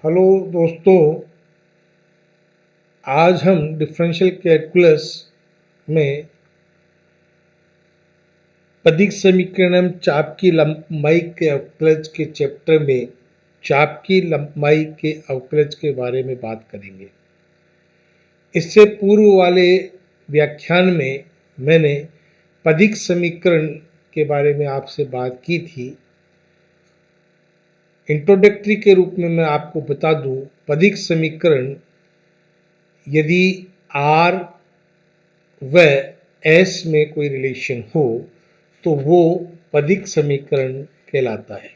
Hello दोस्तों, आज हम डिफरेंशियल कैलकुलस में पदिक समीकरण चाप की लंबाई के अवकलज के चैप्टर में चाप की लंबाई के अवकलज के बारे में बात करेंगे। इससे पूर्व वाले व्याख्यान में मैंने पदिक समीकरण के बारे में आपसे बात की थी। इंट्रोडक्टरी के रूप में मैं आपको बता दूं, पदिक समीकरण यदि R व S में कोई रिलेशन हो तो वो पदिक समीकरण कहलाता है।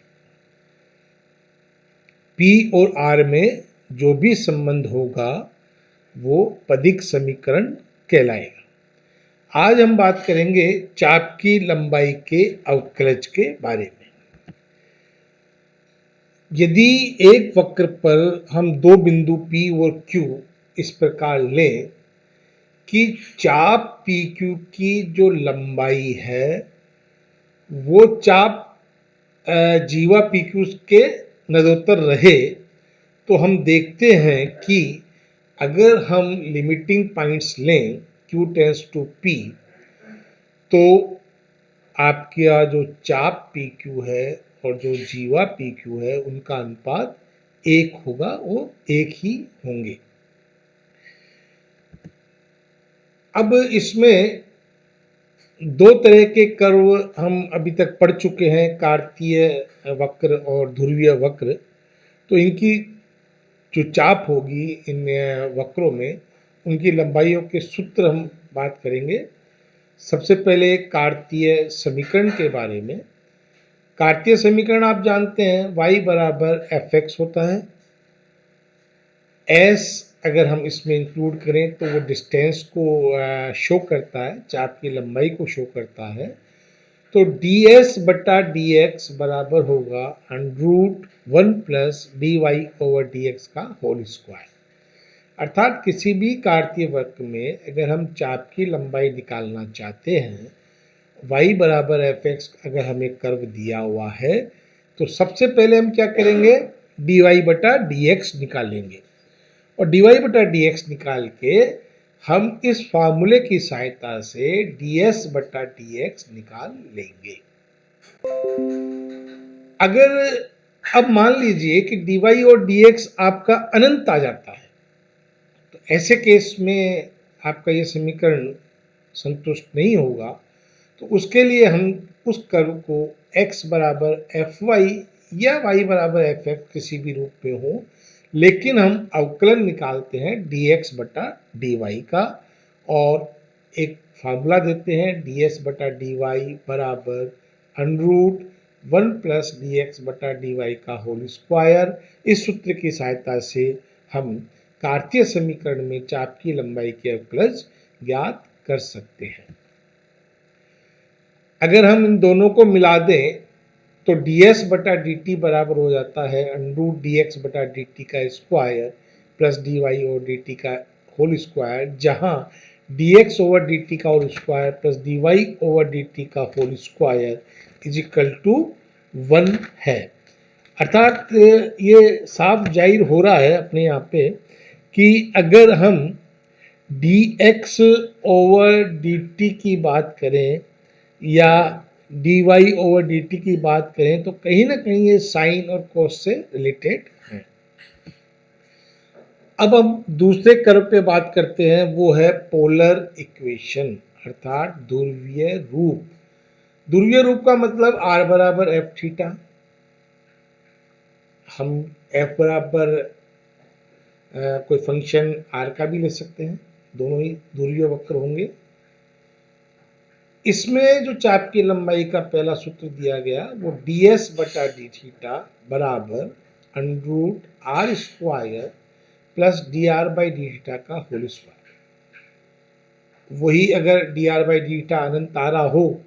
P और R में जो भी संबंध होगा वो पदिक समीकरण कहलाएगा। आज हम बात करेंगे चाप की लंबाई के अवकलज के बारे में। यदि एक वक्र पर हम दो बिंदु P और Q इस प्रकार लें कि चाप PQ की जो लंबाई है वो चाप जीवा PQ के नदोत्तर रहे, तो हम देखते हैं कि अगर हम लिमिटिंग पॉइंट्स लें Q टेंड्स टू P, तो आपका जो चाप PQ है और जो जीवा PQ है उनका अनुपात 1 होगा, वो एक ही होंगे। अब इसमें दो तरह के कर्व हम अभी तक पढ़ चुके हैं, कार्तीय वक्र और ध्रुवीय वक्र। तो इनकी जो चाप होगी इन वक्रों में, उनकी लंबाइयों के सूत्र हम बात करेंगे। सबसे पहले कार्तीय समीकरण के बारे में। कार्तीय समीकरण आप जानते हैं y बराबर fx होता है। s अगर हम इसमें इंक्लूड करें तो वो डिस्टेंस को शो करता है, चाप की लंबाई को शो करता है। तो ds बटा dx बराबर होगा √1 प्लस dy ओवर dx का होल स्क्वायर। अर्थात किसी भी कार्तीय वक्र में अगर हम चाप की लंबाई निकालना चाहते हैं, y बराबर fx अगर हमें कर्व दिया हुआ है, तो सबसे पहले हम क्या करेंगे, dy बटा dx निकालेंगे और dy बटा dx निकाल के हम इस फार्मूले की सहायता से ds बटा dx निकाल लेंगे। अगर अब मान लीजिए कि dy और dx आपका अनंत आ जाता है, तो ऐसे केस में आपका ये समीकरण संतुष्ट नहीं होगा। तो उसके लिए हम उस कर्व को x बराबर fy या y बराबर fx किसी भी रूप में हो, लेकिन हम अवकलन निकालते हैं dx बटा dy का और एक फार्मूला देते हैं ds बटा dy बराबर √1 प्लस dx बटा dy का होल स्क्वायर। इस सूत्र की सहायता से हम कार्तीय समीकरण में चाप की लंबाई के अवकलज ज्ञात कर सकते हैं। अगर हम इन दोनों को मिला दें तो ds बटा dt बराबर हो जाता है √dx बटा dt का स्क्वायर प्लस dy और dt का होल स्क्वायर, जहां dx ओवर dt का whole square plus dy over dt का whole square is equal to 1 है। अर्थात ये साफ जाहिर हो रहा है अपने यहाँ पे कि अगर हम dx ओवर dt की बात करें या dy ओवर dt की बात करें तो कहीं ना कहीं ये साइन और कोस से रिलेटेड है। अब हम दूसरे कर्व पे बात करते हैं, वो है पोलर इक्वेशन अर्थात ध्रुवीय रूप। ध्रुवीय रूप का मतलब r बराबर एफ थीटा, हम f बराबर कोई फंक्शन r का भी ले सकते हैं, दोनों ही ध्रुवीय वक्र होंगे। इसमें जो चाप की लंबाई का पहला सूत्र दिया गया वो ds बटा डी थीटा बराबर √r square plus dr by D theta का होल स्क्वायर। वही अगर dr बाई डी थीटा अनंत आ रहा हो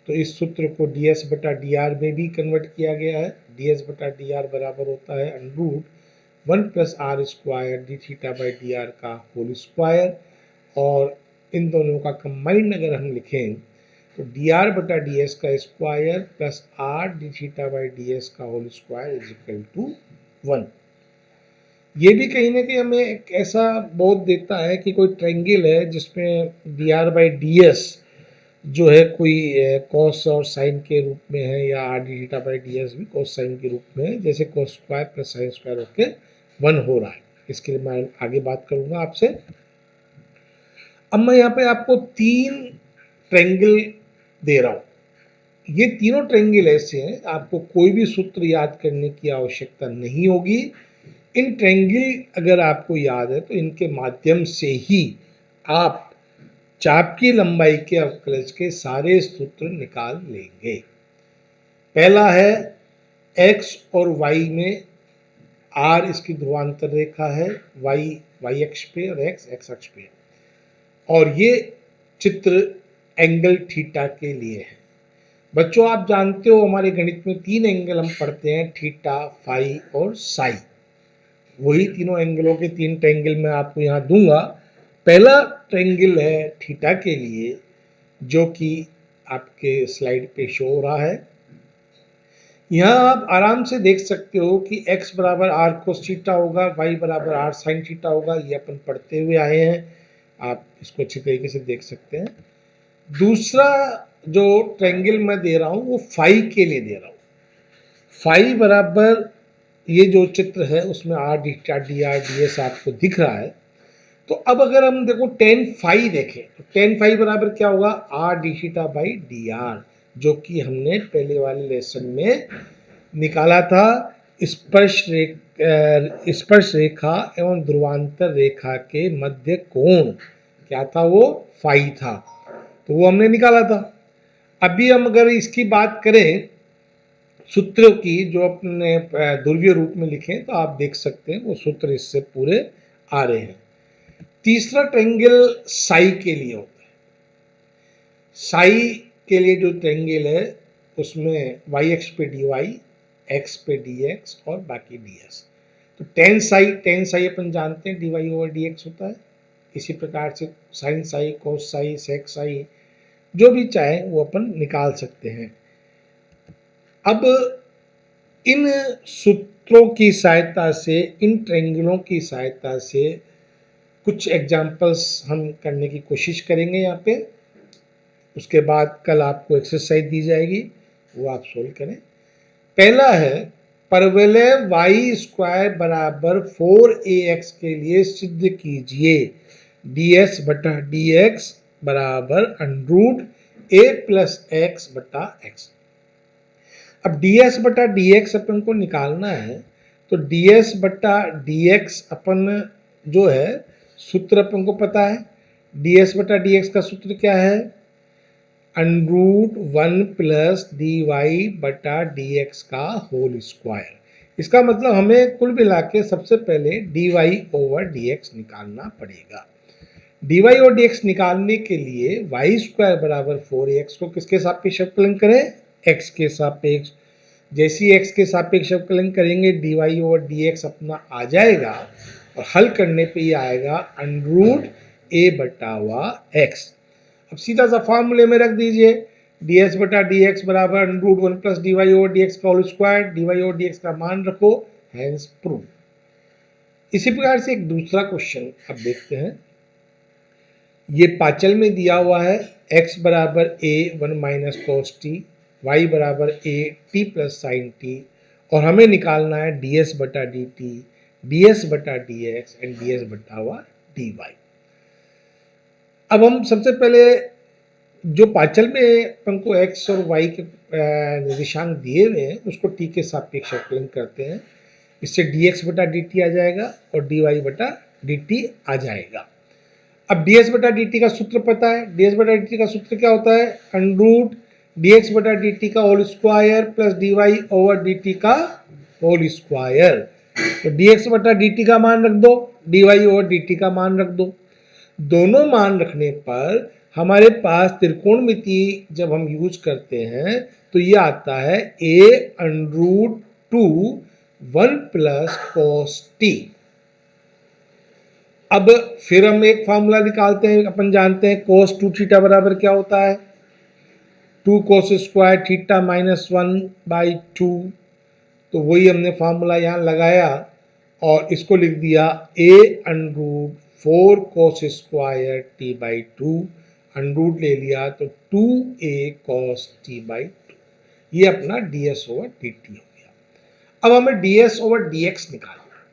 तो इस सूत्र को ds बटा dr में भी कन्वर्ट किया गया है। ds बटा dr बराबर होता है √1 plus r square D theta by dr का होल स्क्वायर, और इन दोनों का कंबाइंड अगर हम लिखें तो dr बटा ds का square plus r D theta by ds का whole square is equal to 1। ये भी कहीं ना कहीं हमें एक ऐसा बोध देता है कि कोई ट्रायंगल है जिसमें D R by D S जो है कोई कॉस और साइन के रूप में है, या R D theta by D S भी कॉस साइन के रूप में है, जैसे cos square plus sine square होके 1 हो रहा है। इसके लिए मैं आगे बात करूंगा आपसे। अब मैं यहाँ पे आपको 3 ट्रायंगल दे रहा हूँ। ये तीनों ट्रायंगल ऐसे हैं, आपको कोई भी सूत्र याद करने की आवश्यकता नहीं होगी। इन ट्रायंगल अगर आपको याद है तो इनके माध्यम से ही आप चाप की लंबाई के अवकलज के सारे सूत्र निकाल लेंगे। पहला है x और y में r इसकी ध्रुवांतर रेखा है, y अक्ष पे और x अक्ष पे, और ये चित्र एंगल थीटा के लिए है। बच्चों आप जानते हो हमारे गणित में 3 एंगल हम पढ़ते हैं, थीटा, फाई और साई। वही तीनों एंगलों के 3 ट्रायंगल मैं आपको यहाँ दूंगा। पहला ट्रायंगल है थीटा के लिए, जो कि आपके स्लाइड पे शो हो रहा है। यहाँ आप आराम से देख सकते हो कि x बराबर आर कोस थीटा होगा, y बराबर आर साइन थीटा होगा। ये अपन पढ़ते हुए आए हैं, आप इसको अच्छी तरीके से देख सकते हैं। दूसरा जो ट्रायंगल मैं दे रहा हूँ वो फाई के लिए दे रहा हूँ। फाई बराबर ये जो चित्र है उसमें R theta D R D S आपको दिख रहा है। तो अब अगर हम देखो टेन फाई देखें तो टेन फाई बराबर क्या होगा, R D theta by D R, जो कि हमने पहले वाले लेसन में निकाला था। स्पर्श रेखा एवं ध्रुवांतर रेखा के मध्य कोण क्या था, वो फाई था, तो वो हमने निकाला था। अभी हम अगर इसकी बात करें सूत्रों की जो अपने ध्रुवीय रूप में लिखें तो आप देख सकते हैं वो सूत्र इससे पूरे आ रहे हैं। तीसरा ट्रायंगल साई के लिए होता है। साई के लिए जो ट्रायंगल है उसमें y अक्ष पे dy, x पे dx और बाकी ds। तो टेन साई अपन जानते हैं dy ओवर dx होता है। इसी प्रकार से साइन साई, कोस साई, सेक साई, जो भी चाहे वो अपन निकाल सकते हैं। अब इन सूत्रों की सहायता से, इन ट्रायंगलों की सहायता से कुछ एग्जाम्पल्स हम करने की कोशिश करेंगे यहाँ पे। उसके बाद कल आपको एक्सरसाइज दी जाएगी, वो आप सोल्व करें। पहला है परवलय y स्क्वायर बराबर 4ax के लिए सिद्ध कीजिए ds बटा dx बराबर अंडरूट a प्लस x बटा x। अब ds बटा dx अपन को निकालना है, तो ds बटा dx अपन जो है सूत्र अपन को पता है। ds बटा dx का सूत्र क्या है, √1 प्लस डी वाई बटा डी एक्स का होल स्क्वायर। इसका मतलब हमें कुल मिला के सबसे पहले D Y over D X निकालना पड़ेगा। डी वाई और डी एक्स निकालने के लिए वाई स्क्वायर बराबर 4x को किसके सापेक्ष अवकलन करें, x के सापेक्ष। जैसे ही x के सापेक्ष अवकलन करेंगे D Y over D X अपना आ जाएगा, और हल करने पे ये आएगा √a बटा हुआ x। अब सीधा सा फॉर्मूले में रख दीजिए, ds बटा dx बराबर √1 plus D Y over D X का whole square. D Y over D X का मान रखो, हैंस प्रूव। इसी प्रकार से एक दूसरा क्वेश्चन अब देखते हैं। ये पाचल में दिया हुआ है x बराबर a 1 minus cos T, y बराबर a t plus sign T, और हमें निकालना है ds बटा डी टी, ds बटा डी एक्स एंड ds बटा हुआ डी वाई। अब हम सबसे पहले जो पाचल में अपन को x और y के निर्देशांक दिए हुए हैं उसको t के सापेक्ष अवकलन करते हैं। इससे dx बटा dt आ जाएगा और dy बटा dt आ जाएगा। अब ds बटा dt का सूत्र पता है। ds बटा dt का सूत्र क्या होता है, अंडरूट dx बटा dt का whole square plus dy over dt का होल स्क्वायर। तो dx बटा dt का मान रख दो, dy ओवर dt का मान रख दो। दोनों मान रखने पर हमारे पास त्रिकोणमिति जब हम यूज करते हैं तो ये आता है a under root 2 1 plus cos T. अब फिर हम एक फॉर्मूला निकालते हैं। अपन जानते हैं cos 2 थीटा बराबर क्या होता है, 2 cos square theta minus 1 by 2। तो वही हमने फॉर्मूला यहाँ लगाया और इसको लिख दिया a√4 cos square t/2, under root ले लिया तो 2a cos t/2। ये अपना ds/dt हो गया। अब हमें ds/dx निकालना है।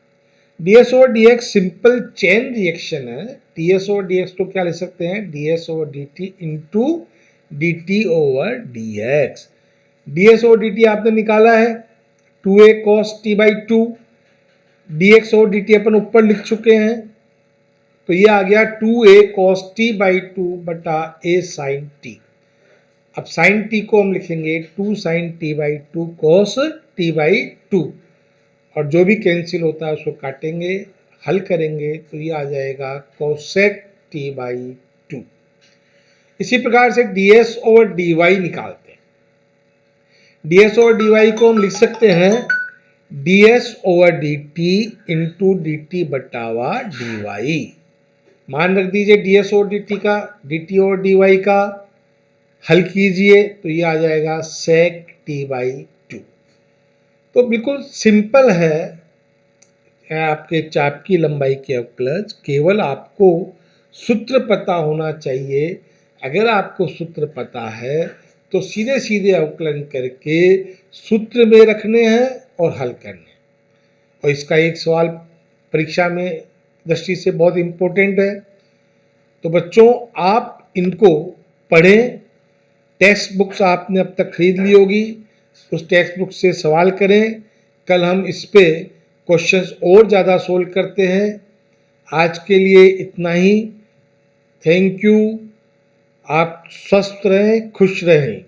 ds/dx सिंपल चेन रिएक्शन है। ds/dx तो क्या लिख सकते हैं, ds/dt इंटू dt/dx। ds/dt आपने निकाला है 2a cos t/2, dx/dt अपन ऊपर लिख चुके हैं, तो ये आ गया 2a cos t/2 बटा a sin t। अब sin t को हम लिखेंगे 2 sin t/2 cos t/2, और जो भी कैंसिल होता है उसको काटेंगे, हल करेंगे तो ये आ जाएगा cosec t/2। इसी प्रकार से ds/dy निकालते हैं। ds/dy को हम लिख सकते हैं ds/dt इंटू dt बटावा dy। मान रख दीजिए ds/dt का, dt/dy का, हल कीजिए तो ये आ जाएगा sec t/2। तो बिल्कुल सिंपल है आपके चाप की लंबाई के अवकलज, केवल आपको सूत्र पता होना चाहिए। अगर आपको सूत्र पता है तो सीधे सीधे अवकलन करके सूत्र में रखने हैं और हल करने हैं। और इसका एक सवाल परीक्षा में दृष्टि से बहुत इम्पोर्टेंट है। तो बच्चों आप इनको पढ़ें। टेक्स्ट बुक्स आपने अब तक खरीद ली होगी, उस टेक्स्ट बुक से सवाल करें। कल हम इस पे क्वेश्चंस और ज़्यादा सोल्व करते हैं। आज के लिए इतना ही। Thank you. आप स्वस्थ रहें, खुश रहें।